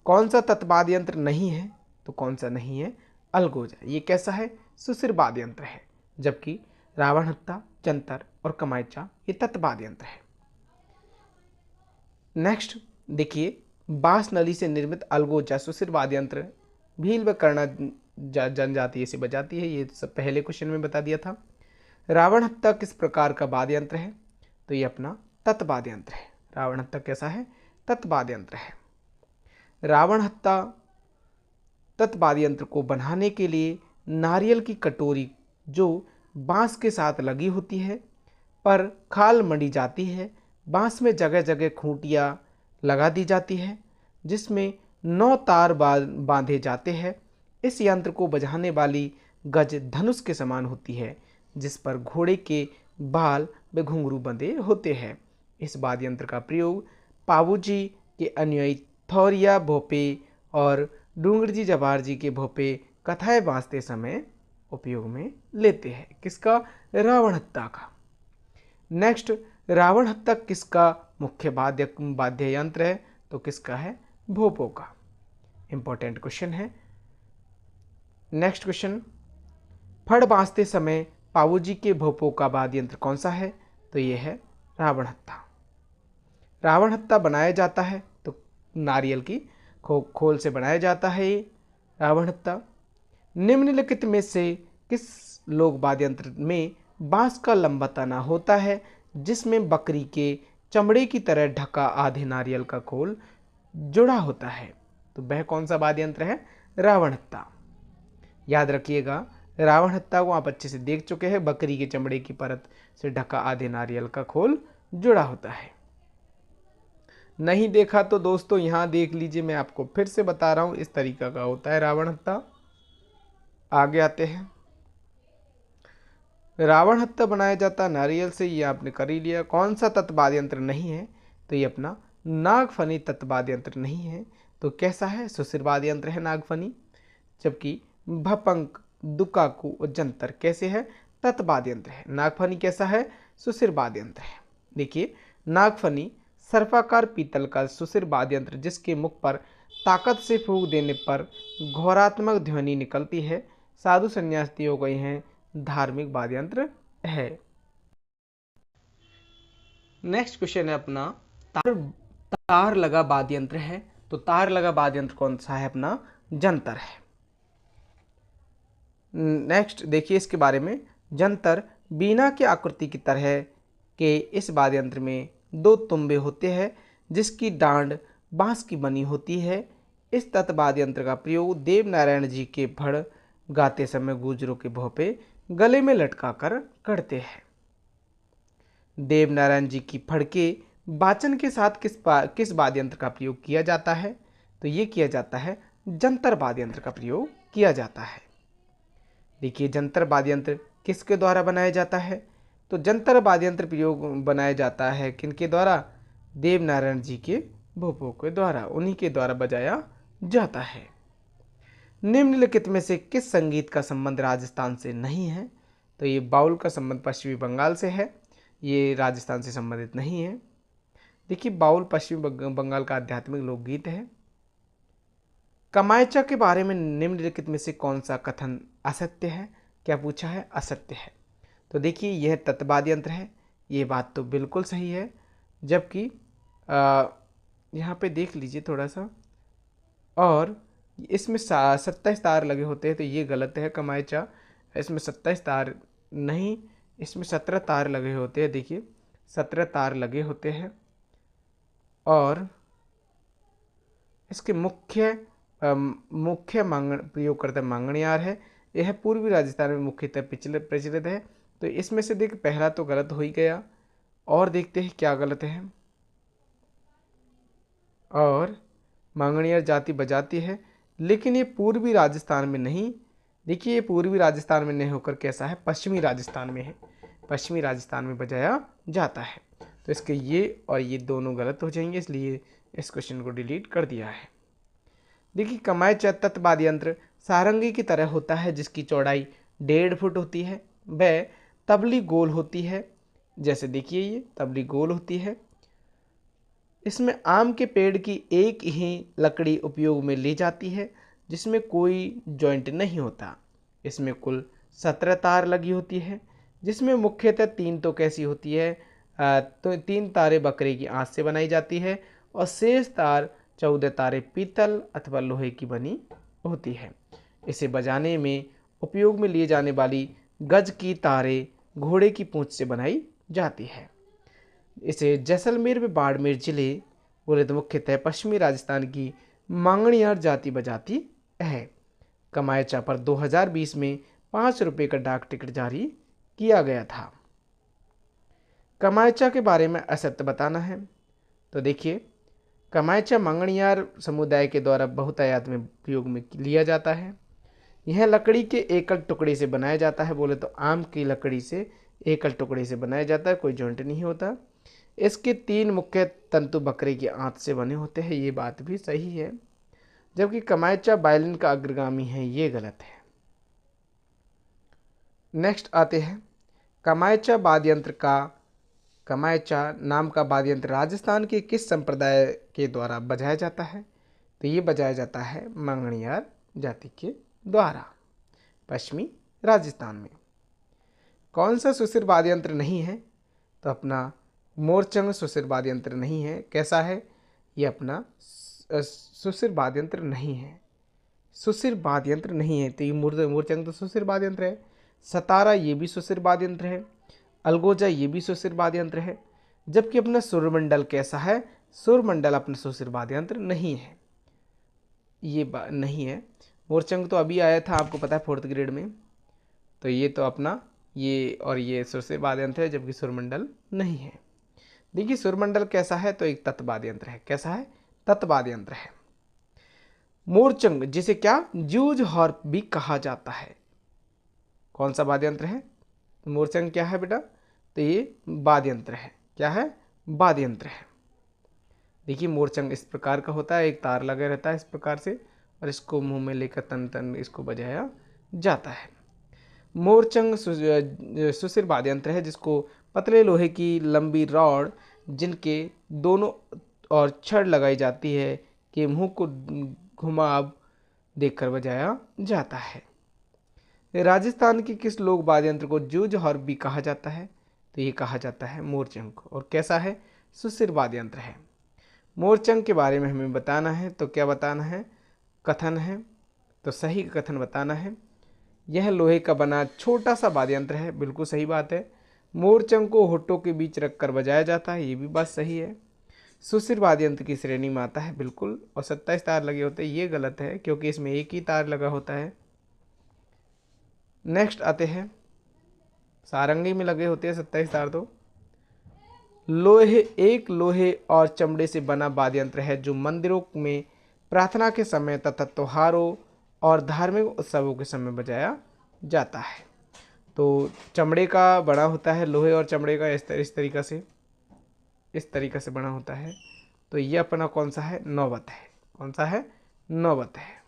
Speaker 1: कौन सा तत्वाद्य यंत्र नहीं है? तो कौन सा नहीं है? अलगोजा। ये कैसा है? सुशिर वाद्य यंत्र है। जबकि रावण हत्ता, जंतर और कमायचा ये तत्वाद्य यंत्र है। नेक्स्ट देखिए, बांस नली से निर्मित अलगोजा सुशिर वाद्य यंत्र भील व कर्णा जनजाति से बजाती है। ये सब पहले क्वेश्चन में बता दिया था। रावण हत्ता किस प्रकार का वाद्य यंत्र है? तो ये अपना तत्वाद्य यंत्र है। रावण हत्ता कैसा है? तत्वाद्य यंत्र है। रावण हत्ता तत्वाद्य यंत्र को बनाने के लिए नारियल की कटोरी जो बांस के साथ लगी होती है पर खाल मढ़ी जाती है, बांस में जगह जगह खूंटियाँ लगा दी जाती है जिसमें 9 तार बांधे जाते हैं। इस यंत्र को बजाने वाली गज धनुष के समान होती है जिस पर घोड़े के बाल व घुंघरू बंधे होते हैं। इस वाद्य यंत्र का प्रयोग पावूजी के अनुयायी थौरिया भोपे और डूंगरजी जवार जी के भोपे कथाएं बांधते समय उपयोग में लेते हैं। किसका? रावण हत्ता का। नेक्स्ट, रावण हत्ता किसका मुख्य वाद्य यंत्र है? तो किसका है? भोपों का। इंपॉर्टेंट क्वेश्चन है। नेक्स्ट क्वेश्चन, फड़ बांधते समय पावूजी के भोपों का वाद्य यंत्र कौन सा है? तो ये है रावण हत्ता। रावण हत्ता बनाया जाता है तो नारियल की खोल से बनाया जाता है ये रावण हत्ता। निम्नलिखित में से किस लोक वाद्य यंत्र में बांस का लंबा तना होता है जिसमें बकरी के चमड़े की तरह ढका आधे नारियल का खोल जुड़ा होता है? तो वह कौन सा वाद्य यंत्र है? रावण हत्ता। याद रखिएगा, रावण हत्ता को आप अच्छे से देख चुके हैं। बकरी के चमड़े की परत से ढका आधे नारियल का खोल जुड़ा होता है। नहीं देखा तो दोस्तों यहाँ देख लीजिए, मैं आपको फिर से बता रहा हूँ, इस तरीका का होता है रावण हत्ता। आगे आते हैं। रावण हत्ता बनाया जाता नारियल से, ये आपने कर ही लिया। कौन सा तत्वाद्य यंत्र नहीं है? तो ये अपना नागफनी तत्वाद्य यंत्र नहीं है। तो कैसा है? सुशिर वाद्य यंत्र है नागफनी। जबकि भपंक, दुकाकू और जंतर कैसे है? तत्वाद्य यंत्र है। नागफनी कैसा है? सुशिर वाद्य यंत्र है। देखिए नागफनी सर्पाकार पीतल का सुशिर वाद्य यंत्र जिसके मुख पर ताकत से फूंक देने पर घोरात्मक ध्वनि निकलती है, साधु संन्यासी हो गए हैं, धार्मिक वाद्य यंत्र है। नेक्स्ट क्वेश्चन है अपना, तार लगा वाद्य यंत्र है। तो तार लगा वाद्य यंत्र कौन सा है? अपना जंतर है। नेक्स्ट देखिए इसके बारे में, जंतर बीना की आकृति की तरह के इस वाद्य यंत्र में 2 तुम्बे होते हैं जिसकी डांड बांस की बनी होती है। इस तत्वाद्य यंत्र का प्रयोग देव नारायण जी के फड़ गाते समय गुजरों के भोपे गले में लटका कर करते हैं। देव नारायण जी की फड़ के वाचन के साथ किस वाद्य यंत्र का प्रयोग किया जाता है? तो ये किया जाता है जंतर वाद्य यंत्र का प्रयोग किया जाता है। देखिए जंतर वाद्य यंत्र किसके द्वारा बनाया जाता है? तो जंतर वाद्य यंत्र प्रयोग बनाया जाता है किनके द्वारा? देव नारायण जी के भोपों के द्वारा, उन्हीं के द्वारा बजाया जाता है। निम्नलिखित में से किस संगीत का संबंध राजस्थान से नहीं है? तो ये बाउल का संबंध पश्चिमी बंगाल से है, ये राजस्थान से संबंधित नहीं है। देखिए बाउल पश्चिमी बंगाल का आध्यात्मिक लोकगीत है। कमायचा के बारे में निम्नलिखित में से कौन सा कथन असत्य है? क्या पूछा है? असत्य है। तो देखिए यह तत्वाद्य यंत्र है, ये बात तो बिल्कुल सही है, जबकि यहाँ पे देख लीजिए थोड़ा सा, और इसमें 27 तार लगे होते हैं तो ये गलत है। कमायचा इसमें 27 तार नहीं, इसमें 17 तार लगे होते हैं। देखिए 17 तार लगे होते हैं और इसके मुख्य प्रयोगकर्ता मांगणियार है। यह पूर्वी राजस्थान में मुख्यतः प्रचलित है। तो इसमें से देख पहला तो गलत हो ही गया, और देखते हैं क्या गलत है। और मांगणियार जाति बजाती है, लेकिन ये पूर्वी राजस्थान में नहीं। देखिए ये पूर्वी राजस्थान में नहीं होकर कैसा है? पश्चिमी राजस्थान में है, पश्चिमी राजस्थान में बजाया जाता है। तो इसके ये और ये दोनों गलत हो जाएंगे, इसलिए इस क्वेश्चन को डिलीट कर दिया है। देखिए कमायचा तत्वाद्य यंत्र सारंगी की तरह होता है जिसकी चौड़ाई 1.5 फुट होती है। वह तबली गोल होती है, जैसे देखिए ये तबली गोल होती है। इसमें आम के पेड़ की एक ही लकड़ी उपयोग में ली जाती है जिसमें कोई जॉइंट नहीं होता। इसमें कुल 17 तार लगी होती है, जिसमें मुख्यतः 3 तो कैसी होती है? तो 3 तारे बकरे की आंत से बनाई जाती है और शेष तार 14 तारे पीतल अथवा लोहे की बनी होती है। इसे बजाने में उपयोग में लिए जाने वाली गज की तारे घोड़े की पूंछ से बनाई जाती है। इसे जैसलमेर में बाड़मेर जिले बोले तो मुख्यतः पश्चिमी राजस्थान की मांगणियार जाति बजाती है। कमायचा पर 2020 में 5 रुपये का डाक टिकट जारी किया गया था। कमायचा के बारे में असत्य बताना है। तो देखिए कमायचा मांगणियार समुदाय के द्वारा बहुतायत में प्रयोग में लिया जाता है। यह लकड़ी के एकल टुकड़े से बनाया जाता है। बोले तो आम की लकड़ी से एकल टुकड़े से बनाया जाता है, कोई जॉइंट नहीं होता। इसके 3 मुख्य तंतु बकरे की आंत से बने होते हैं, ये बात भी सही है। जबकि कमायचा वायलिन का अग्रगामी है, ये गलत है। नेक्स्ट आते हैं कमायचा वाद्य यंत्र का, कमायचा नाम का वाद्य यंत्र राजस्थान के किस संप्रदाय के द्वारा बजाया जाता है? तो ये बजाया जाता है मांगणियार जाति के द्वारा पश्चिमी राजस्थान में। कौन सा सुसिर वाद्य यंत्र नहीं है? तो अपना मोरचंग सुसिर वाद्य यंत्र नहीं है। कैसा है? ये अपना सुसिर वाद्य यंत्र नहीं है, सुसिर वाद्य यंत्र नहीं है। तो ये मोरचंग तो सुसिर वाद्य यंत्र है। सतारा ये भी सुसिर वाद्य यंत्र है। अलगोजा ये भी सुसिर वाद्य यंत्र है। जबकि अपना सुरमंडल कैसा है? सुरमंडल अपना सुसिर वाद्य यंत्र नहीं है, ये नहीं है। मोरचंग तो अभी आया था, आपको पता है 4th ग्रेड में। तो ये तो अपना ये और ये सुसिर वाद्य यंत्र है, जबकि सुरमंडल नहीं है। देखिए सुरमंडल कैसा है? तो एक तत्वाद्य यंत्र है। कैसा है? तत्वाद्य यंत्र है। मोरचंग जिसे क्या जूझ हार्प भी कहा जाता है, कौन सा वाद्य यंत्र है? मोरचंग क्या है बेटा? तो ये वाद्य यंत्र है। क्या है? वाद्य यंत्र है। देखिए मोरचंग इस प्रकार का होता है, एक तार लगा रहता है इस प्रकार से, और इसको मुंह में लेकर तन तन इसको बजाया जाता है। मोरचंग सुसिर वाद्य यंत्र है जिसको पतले लोहे की लंबी रॉड जिनके दोनों और छड़ लगाई जाती है के मुंह को घुमाव देकर बजाया जाता है। राजस्थान के किस लोक वाद्य यंत्र को जूझ हार्प भी कहा जाता है? तो ये कहा जाता है मोरचंग को। और कैसा है? सुसिर वाद्य यंत्र है। मोरचंग के बारे में हमें बताना है, तो क्या बताना है? कथन है, तो सही कथन बताना है। यह लोहे का बना छोटा सा वाद्य यंत्र है, बिल्कुल सही बात है। मोरचंग को होठों के बीच रखकर बजाया जाता है, ये भी बात सही है। सुशिर वाद्य यंत्र की श्रेणी में आता है, बिल्कुल। और 27 तार लगे होते हैं, ये गलत है क्योंकि इसमें एक ही तार लगा होता है। नेक्स्ट आते हैं, सारंगी में लगे होते हैं 27 तार। तो लोहे और चमड़े से बना वाद्य यंत्र है जो मंदिरों में प्रार्थना के समय तथा त्योहारों और धार्मिक उत्सवों के समय बजाया जाता है। तो चमड़े का बना होता है, लोहे और चमड़े का इस तरीका से बना होता है। तो ये अपना कौन सा है? नौबत है। कौन सा है? नौबत है।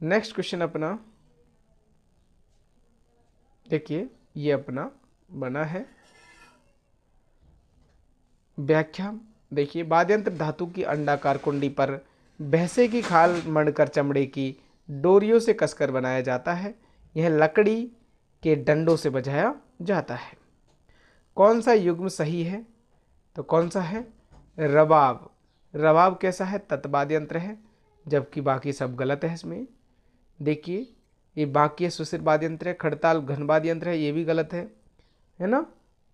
Speaker 1: नेक्स्ट क्वेश्चन अपना देखिए, ये अपना बना है व्याख्या। देखिए, वाद्य यंत्र धातु की अंडाकार कुंडी पर भैंसे की खाल मढ़कर चमड़े की डोरियों से कसकर बनाया जाता है। यह लकड़ी के डंडों से बजाया जाता है। कौन सा युग्म सही है? तो कौन सा है? रबाब। रबाब कैसा है? तत्वाद्य यंत्र है, जबकि बाकी सब गलत है इसमें। देखिए, ये बाकी सुशिर वाद्य यंत्र है। खड़ताल घन वाद्य यंत्र है, ये भी गलत है ना।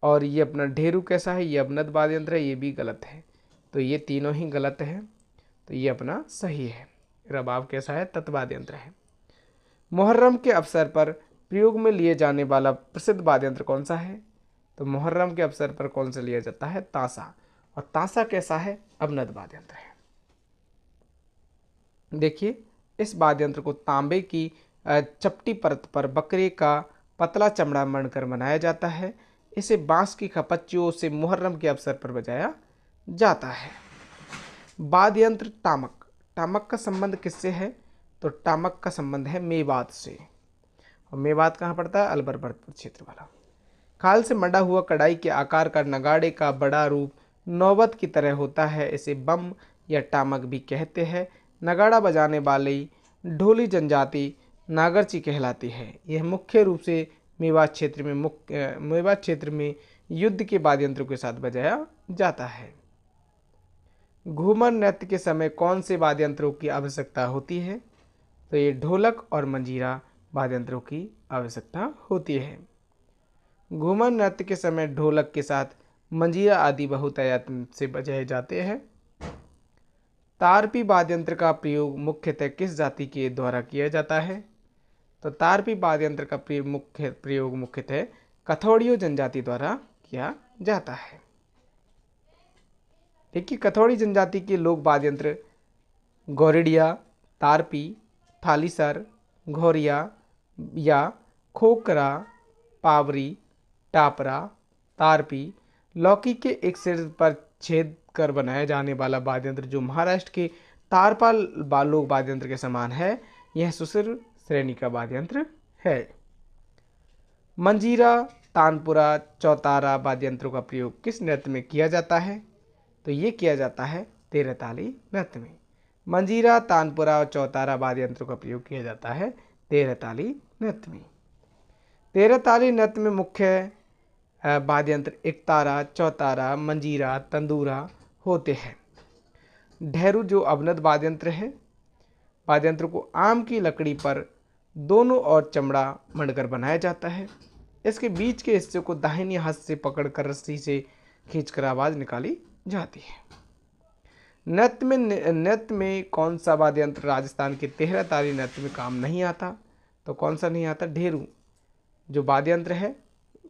Speaker 1: और ये अपना ढेरू कैसा है? ये अवनद वाद्य यंत्र है, ये भी गलत है। तो ये तीनों ही गलत है। तो ये अपना सही है। रबाब कैसा है? तत्वाद्य यंत्र है। मुहर्रम के अवसर पर प्रयोग में लिए जाने वाला प्रसिद्ध वाद्य यंत्र कौन सा है? तो मुहर्रम के अवसर पर कौन सा लिया जाता है? ताशा। और ताशा कैसा है? अवनद वाद्य यंत्र है। देखिए, इस वाद्य यंत्र को तांबे की चपटी परत पर बकरे का पतला चमड़ा मढ़कर बनाया जाता है। इसे बांस की खपच्चियों से मुहर्रम के अवसर पर बजाया जाता है। वाद्य यंत्र टामक। टामक का संबंध किससे है? तो टामक का संबंध है मेवात से। और मेवात कहाँ पड़ता है? अलवर भरतपुर क्षेत्र वाला। खाल से मंडा हुआ कड़ाई के आकार का नगाड़े का बड़ा रूप नौबत की तरह होता है। इसे बम या टामक भी कहते हैं। नगाड़ा बजाने वाली ढोली जनजाति नागरची कहलाती है। यह मुख्य रूप से मेवात क्षेत्र में युद्ध के वाद्य यंत्रों के साथ बजाया जाता है। घूमर नृत्य के समय कौन से वाद्य यंत्रों की आवश्यकता होती है? तो ये ढोलक और मंजीरा वाद्य यंत्रों की आवश्यकता होती है। घूमर नृत्य के समय ढोलक के साथ मंजीरा आदि बहुतायत से बजाए जाते हैं। तारपी वाद्य यंत्र का प्रयोग मुख्यतः किस जाति के द्वारा किया जाता है? तो तारपी वाद्य यंत्र का प्रयोग मुख्यतः कथौड़ियों जनजाति द्वारा किया जाता है। देखिए, कथौड़ी जनजाति के लोक वाद्य यंत्र गौरिडिया, तारपी, थालीसर, घोरिया या खोकरा, पावरी, टापरा, तारपी, लौकी के एक सिर पर छेद कर बनाया जाने वाला वाद्य यंत्र जो महाराष्ट्र के तारपाल लोक वाद्य यंत्र के समान है, यह सुशिर श्रेणी का वाद्य यंत्र है। मंजीरा, तानपुरा, चौतारा वाद्य यंत्रों का प्रयोग किस नृत्य में किया जाता है? तो ये किया जाता है तेरह ताली नृत्य में। मंजीरा, तानपुरा और चौतारा वाद्य यंत्रों का प्रयोग किया जाता है तेरह ताली नृत्य में। तेरह ताली नृत्य में मुख्य वाद्य यंत्र एकतारा, चौतारा, मंजीरा, तंदूरा होते हैं। ढेरू जो अवनद वाद्य यंत्र है, वाद्य यंत्र को आम की लकड़ी पर दोनों ओर चमड़ा मढ़कर बनाया जाता है। इसके बीच के हिस्से को दाहिने हाथ से पकड़कर रस्सी से खींचकर आवाज निकाली जाती है। नृत्य में कौन सा वाद्य यंत्र राजस्थान के तेरह ताली नृत्य में काम नहीं आता? तो कौन सा नहीं आता? ढेरू जो वाद्य यंत्र है,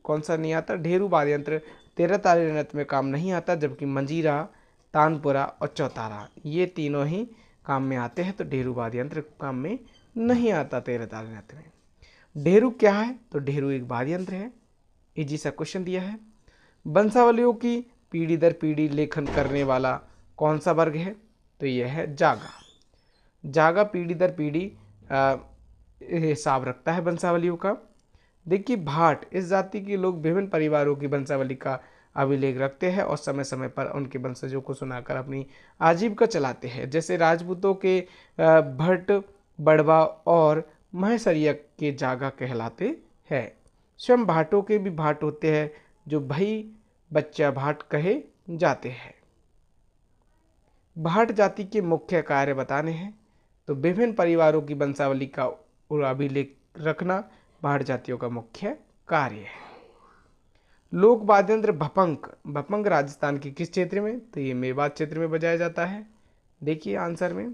Speaker 1: कौन सा नहीं आता? ढेरू वाद्य यंत्र तेरह ताली नृत्य में काम नहीं आता, जबकि मंजीरा, तानपुरा और चौतारा ये तीनों ही काम में आते हैं। तो ढेरू वाद्य यंत्र काम में नहीं आता तेरह ताली नृत्य में। ढेरू क्या है? तो ढेरू एक वाद्य यंत्र है। इजी सा क्वेश्चन दिया है। वंशावलियों की पीढ़ी दर पीढ़ी लेखन करने वाला कौन सा वर्ग है? तो यह है जागा। जागा पीढ़ी दर पीढ़ी हिसाब रखता है वंशावलियों का। देखिए, भाट इस जाति के लोग विभिन्न परिवारों की वंशावली का अभिलेख रखते हैं और समय समय पर उनके वंशजों को सुनाकर अपनी आजीविका चलाते हैं। जैसे राजपूतों के भट्ट, बड़वा और महसरिया के जागा कहलाते हैं। स्वयं भाटों के भी भाट होते हैं जो भाई बच्चा भाट कहे जाते हैं। भाट जाति के मुख्य कार्य बताने हैं। तो विभिन्न परिवारों की वंशावली का और अभिलेख रखना भाट जातियों का मुख्य कार्य है। लोक वाद्य यंत्र भपंक, भपंक राजस्थान के किस क्षेत्र में? तो ये मेवात क्षेत्र में बजाया जाता है। देखिए आंसर में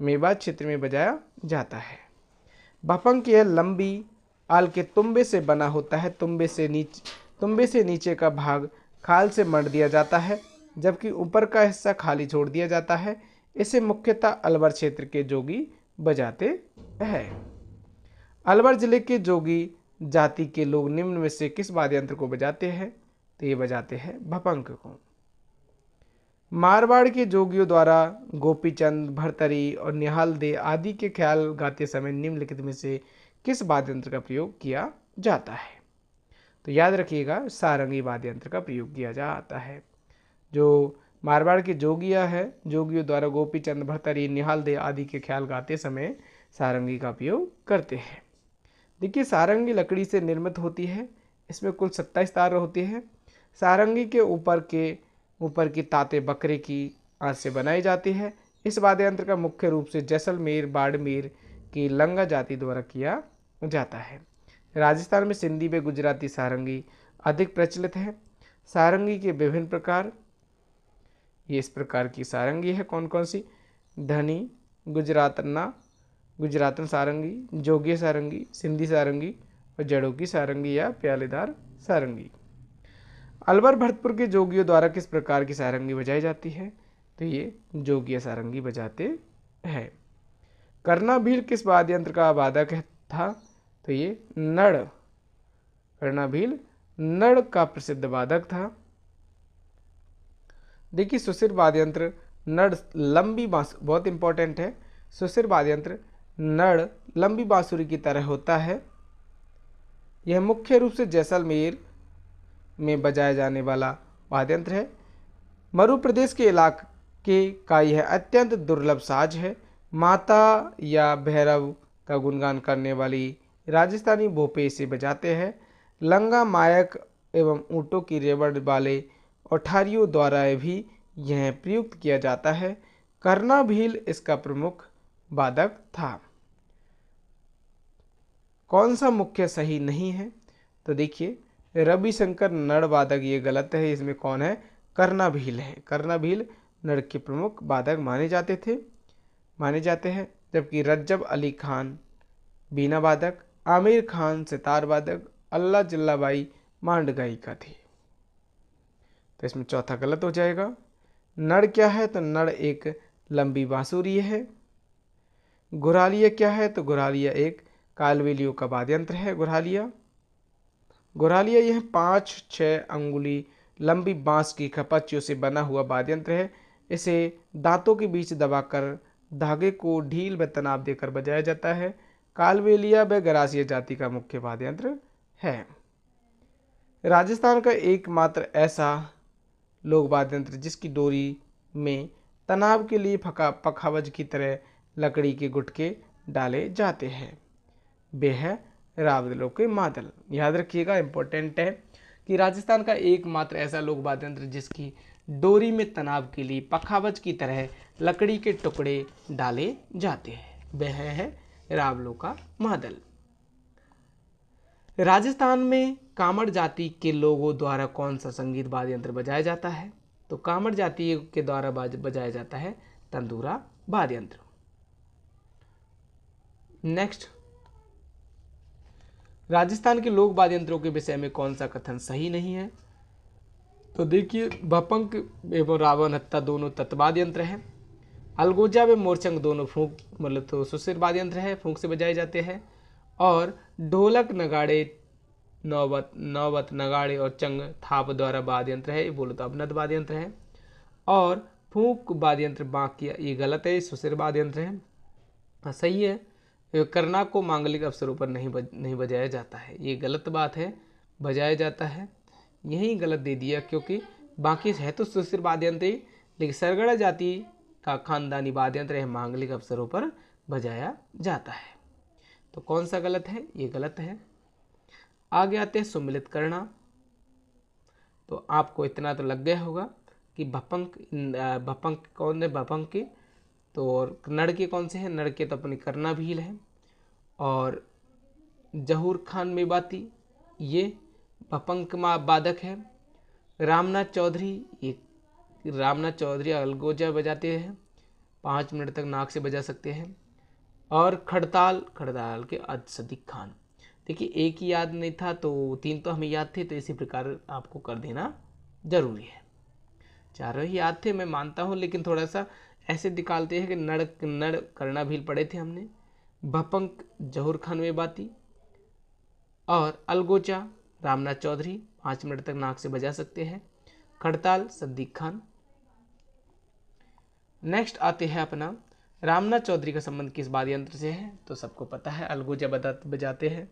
Speaker 1: मेवात क्षेत्र में बजाया जाता है। भपंक यह लंबी आल के तुम्बे से बना होता है। तुम्बे से नीचे का भाग खाल से मढ़ दिया जाता है, जबकि ऊपर का हिस्सा खाली छोड़ दिया जाता है। इसे मुख्यतः अलवर क्षेत्र के जोगी बजाते हैं। अलवर जिले के जोगी जाति के लोग निम्न में से किस वाद्य यंत्र को बजाते हैं? तो ये बजाते हैं भपंक को। मारवाड़ के जोगियों द्वारा गोपीचंद, भरतरी और निहाल दे आदि के ख्याल गाते समय निम्नलिखित में से किस वाद्य यंत्र का प्रयोग किया जाता है? तो याद रखिएगा, सारंगी वाद्य यंत्र का प्रयोग किया जाता है। जो मारवाड़ के जोगिया है, जोगियों द्वारा गोपीचंद, भरतरी, निहाल दे आदि के ख्याल गाते समय सारंगी का प्रयोग करते हैं। देखिए सारंगी लकड़ी से निर्मित होती है। इसमें कुल 27 तार होते हैं। सारंगी के ऊपर की ताते बकरे की आंत से बनाई जाती है। इस वाद्य यंत्र का मुख्य रूप से जैसलमेर, बाड़मेर की लंगा जाति द्वारा किया जाता है। राजस्थान में सिंधी व गुजराती सारंगी अधिक प्रचलित है। सारंगी के विभिन्न प्रकार, ये इस प्रकार की सारंगी है। कौन कौन सी? धनी, गुजरातन सारंगी, जोगी सारंगी, सिंधी सारंगी और जड़ों की सारंगी या प्यालेदार सारंगी। अलवर भरतपुर के जोगियों द्वारा किस प्रकार की सारंगी बजाई जाती है? तो ये जोगिया सारंगी बजाते हैं। कर्णाभील किस वाद्य यंत्र का वादक था? तो ये नड़, कर्णाभील नड़ का प्रसिद्ध वादक था। देखिए सुशिर वाद्य यंत्र नड़ लंबी बांसुरी, बहुत इंपॉर्टेंट है। सुशिर वाद्य यंत्र नड़ लंबी बांसुरी की तरह होता है। यह मुख्य रूप से जैसलमेर में बजाया जाने वाला वाद्य यंत्र है। मरु प्रदेश के इलाके का यह अत्यंत दुर्लभ साज है। माता या भैरव का गुणगान करने वाली राजस्थानी भोपे इसे बजाते हैं। लंगा, मायक एवं ऊँटों की रेवड़ वाले औठारियों द्वारा भी यह प्रयुक्त किया जाता है। कर्णाभील इसका प्रमुख वादक था। कौन सा मुख्य सही नहीं है? तो देखिए रविशंकर नड़ वादक, ये गलत है। इसमें कौन है? कर्णाभील है। कर्णाभील नड़ के प्रमुख वादक माने जाते हैं। जबकि रज्जब अली खान बीना वादक, आमिर खान सितार वादक, अल्लाह जिल्लाबाई मांड गायिका थी। तो इसमें चौथा गलत हो जाएगा। नड़ क्या है? तो नड़ एक लंबी बांसुरी है। गुरालिया क्या है? तो गुरालिया एक कालबेलियों का वाद्य यंत्र है। गुरालिया यह 5-6 अंगुली लंबी बांस की खपच्चियों से बना हुआ वाद्य यंत्र है। इसे दांतों के बीच दबाकर धागे को ढील व तनाव देकर बजाया जाता है। कालबेलिया व गरासिया जाति का मुख्य वाद्य यंत्र है। राजस्थान का एकमात्र ऐसा लोक वाद्य यंत्र जिसकी डोरी में तनाव के लिए पखावज की तरह लकड़ी के गुटके डाले जाते हैं, वे है रावदलों के मादल। याद रखिएगा, इंपॉर्टेंट है कि राजस्थान का एकमात्र ऐसा लोक वाद्य यंत्र जिसकी डोरी में तनाव के लिए पखावज की तरह लकड़ी के टुकड़े डाले जाते हैं, वह है रावलों का मादल। राजस्थान में कामड़ जाति के लोगों द्वारा कौन सा संगीत वाद्य यंत्र बजाया जाता है? तो कामड़ जाति के द्वारा बजाया जाता है तंदूरा वाद्य यंत्र। नेक्स्ट, राजस्थान के लोक वाद्य यंत्रों के विषय में कौन सा कथन सही नहीं है? तो देखिए भपंक एवं रावण हत्ता दोनों तत्वाद्य यंत्र हैं। अलगोजा व मोरचंग दोनों फूंक मतलब तो सुशिर वाद्य यंत्र है, फूंक से बजाए जाते हैं। और ढोलक, नगाड़े, नौबत नगाड़े और चंग थाप द्वारा वाद्य यंत्र है, बोलो तो अवनद वाद्य यंत्र है। और फूंक वाद्य यंत्र बाकी, ये गलत है, सुशिर वाद्य यंत्र है। हाँ सही है, करना को मांगलिक अवसरों पर नहीं बजाया जाता है, ये गलत बात है, बजाया जाता है, यही गलत दे दिया, क्योंकि बाकी है तो सुशिर वाद्य यंत्र ही, लेकिन सरगड़ा जाति का खानदानी वाद्य यंत्र मांगलिक अवसरों पर बजाया जाता है। तो कौन सा गलत है? ये गलत है। आगे आते हैं सुमिलित करना। तो आपको इतना तो लग गया होगा कि भपंक कौन है? भपंक के तो और नड़ के कौन से हैं? नड़ के तो अपनी कर्णाभील है। और जहूर खान मेवाती ये भपंक वादक है। रामनाथ चौधरी, ये रामनाथ चौधरी अलगोजा बजाते हैं, 5 मिनट तक नाक से बजा सकते हैं। और खड़ताल, खड़ताल के सदीक खान। देखिए एक ही याद नहीं था तो 3 तो हमें याद थे, तो इसी प्रकार आपको कर देना जरूरी है। चारों ही याद थे मैं मानता हूँ, लेकिन थोड़ा सा ऐसे निकालते हैं कि नड़ नड़ करना भी पड़े थे हमने। भपंक जहूर खान मेवाती और अलगोचा रामनाथ चौधरी 5 मिनट तक नाक से बजा सकते हैं। खड़ताल सद्दीक खान। नेक्स्ट आते हैं अपना रामनाथ चौधरी का संबंध किस वाद्य यंत्र से है, तो सबको पता है अलगोजा बजाते हैं।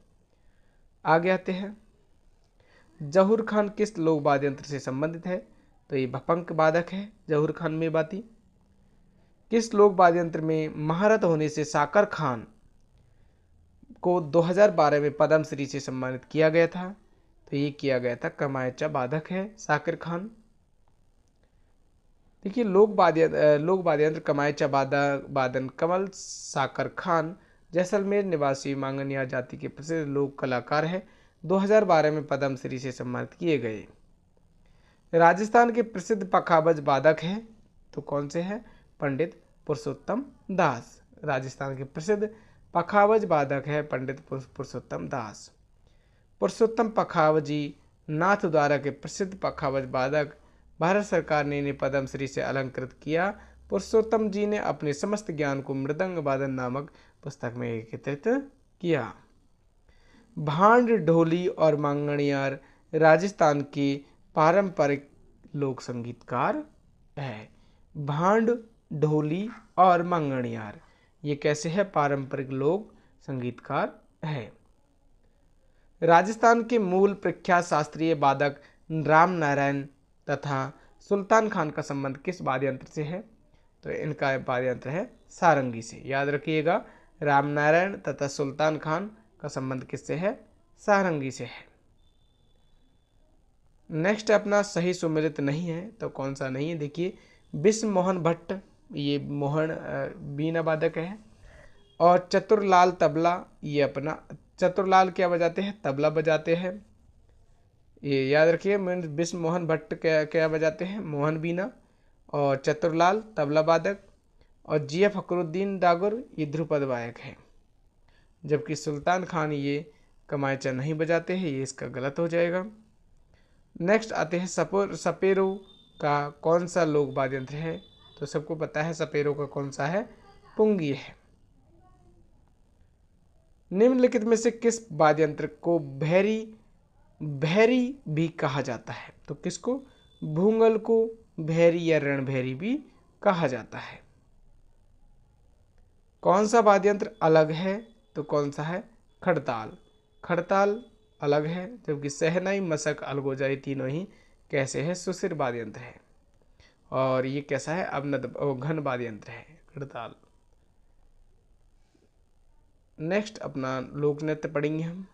Speaker 1: आगे आते हैं जहूर खान किस लोक वाद्य यंत्र से संबंधित है, तो ये भपंक वादक है जहूर खान मेवाती। किस लोक वाद्य यंत्र में महारत होने से साकर खान को 2012 में पद्मश्री से सम्मानित किया गया था, तो ये किया गया था कमायचा वादक है साकिर खान। देखिए लोक वाद्य यंत्र कमायचा वादन कमल साकर खान जैसलमेर निवासी मांगनिया जाति के प्रसिद्ध लोक कलाकार है, 2012 में पद्मश्री से सम्मानित किए गए। राजस्थान के प्रसिद्ध पखावज वादक है, तो कौन से हैं, पंडित पुरुषोत्तम दास। राजस्थान के प्रसिद्ध पखावज वादक है पंडित पुरुषोत्तम दास। पुरुषोत्तम पखावजी नाथ द्वारा के प्रसिद्ध पखावज वादक, भारत सरकार ने इन्हें पद्मश्री से अलंकृत किया। पुरुषोत्तम जी ने अपने समस्त ज्ञान को मृदंग वादन नामक पुस्तक में एकत्रित किया। भांड, ढोली और मांगणियार राजस्थान के पारंपरिक लोक संगीतकार है। भांड, ढोली और मांगणियार ये कैसे है, पारंपरिक लोक संगीतकार है। राजस्थान के मूल प्रख्यात शास्त्रीय वादक राम नारायण तथा सुल्तान खान का संबंध किस वाद्य यंत्र से है, तो इनका वाद्य यंत्र है सारंगी से। याद रखिएगा राम नारायण तथा सुल्तान खान का संबंध किससे है, सारंगी से है। नेक्स्ट अपना सही सुमिलित नहीं है, तो कौन सा नहीं है, देखिए विश्व मोहन भट्ट ये मोहन बीना वादक है। और चतुरलाल तबला, ये अपना चतुरलाल क्या बजाते हैं, तबला बजाते हैं। ये याद रखिए विश्व मोहन भट्ट क्या बजाते हैं, मोहन बीना। और चतुरलाल तबला वादक। और जी फखरुद्दीन डागर ये ध्रुपद गायक है। जबकि सुल्तान खान ये कमायचा नहीं बजाते हैं, ये इसका गलत हो जाएगा। नेक्स्ट आते हैं सपेरो का कौन सा लोक वाद्य यंत्र है, तो सबको पता है सपेरो का कौन सा है, पुंगी है। निम्नलिखित में से किस वाद्य यंत्र को भैरी भी कहा जाता है, तो किसको, भूंगल को भैरी या रणभैरी भी कहा जाता है। कौन सा वाद्य यंत्र अलग है, तो कौन सा है, खड़ताल। खड़ताल अलग है, जबकि सहनाई, मशक, अलगोजा ये तीनों ही कैसे है, सुसिर वाद्य यंत्र है। और ये कैसा है, अवनद घन वाद्य यंत्र है खड़ताल। नेक्स्ट अपना लोक नृत्य पढ़ेंगे हम।